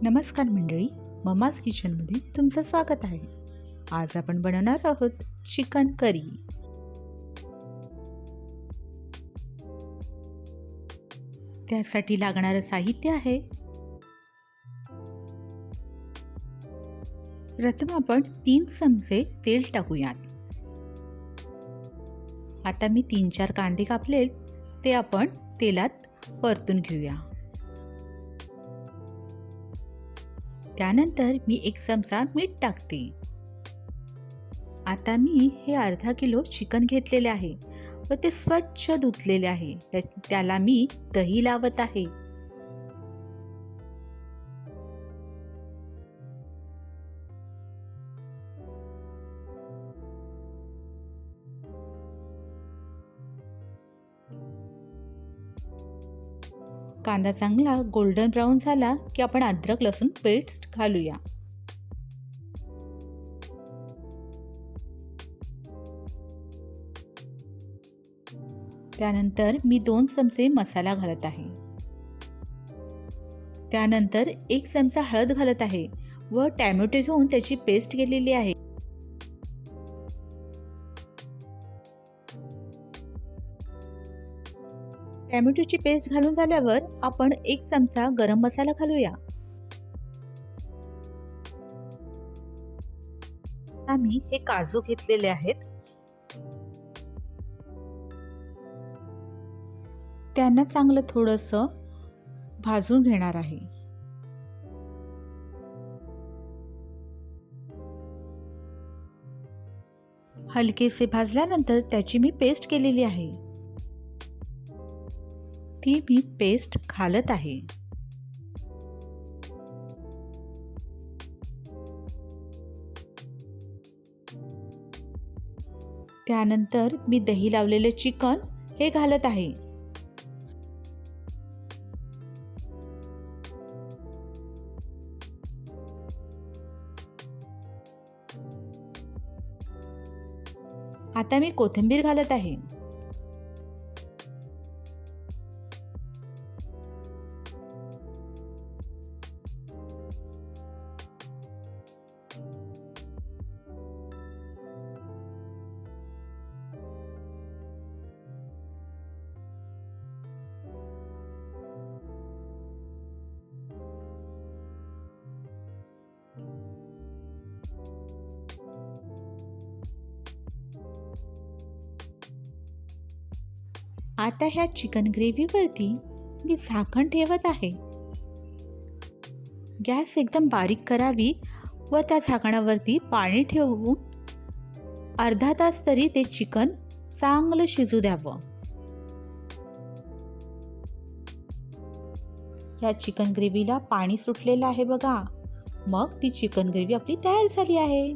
नमस्कार मंडळी, मम्माज किचनमध्ये तुमचं स्वागत आहे. आज आपण बनवणार आहोत चिकन करी. त्यासाठी लागणारं साहित्य आहे. प्रथम आपण 3 चमचे तेल टाकूयात. आता मी 3-4 कांदे कापलेत, ते आपण तेलात परतून घेऊया. त्यानंतर मी 1 चमचा मीठ टाकते. आता मी हे अर्धा किलो चिकन घेतलेले आहे व ते स्वच्छ धुतलेले आहे. त्याला मी दही लावत आहे. कांदा चांगला गोल्डन ब्राऊन झाला की आपण अद्रक लसूण पेस्ट घालूया. त्यानंतर मी 2 चमचे मसाला घालत आहे. त्यानंतर 1 चमचा हळद घालत आहे व टॅमॅटो घेऊन त्याची पेस्ट केलेली आहे. टॅमॅटोची पेस्ट घालून झाल्यावर आपण 1 चमचा गरम मसाला घालूया. आम्ही हे काजू घेतलेले आहेत. त्यांना चांगलं थोडंसं भाजून घेणार आहे. हलकेसे भाजल्यानंतर त्याची मी पेस्ट केलेली आहे. ती मी पेस्ट घालत आहे. त्यानंतर मी दही लावलेले चिकन हे घालत आहे. आता मी कोथिंबीर घालत आहे. आता ह्या चिकन ग्रेव्हीवरती मी झाकण ठेवत आहे. गॅस एकदम बारीक करावी व त्या झाकणावरती पाणी ठेवून अर्धा तास तरी ते चिकन चांगलं शिजू द्यावं. या चिकन ग्रेव्हीला पाणी सुटलेलं आहे बघा. मग ती चिकन ग्रेव्ही आपली तयार झाली आहे.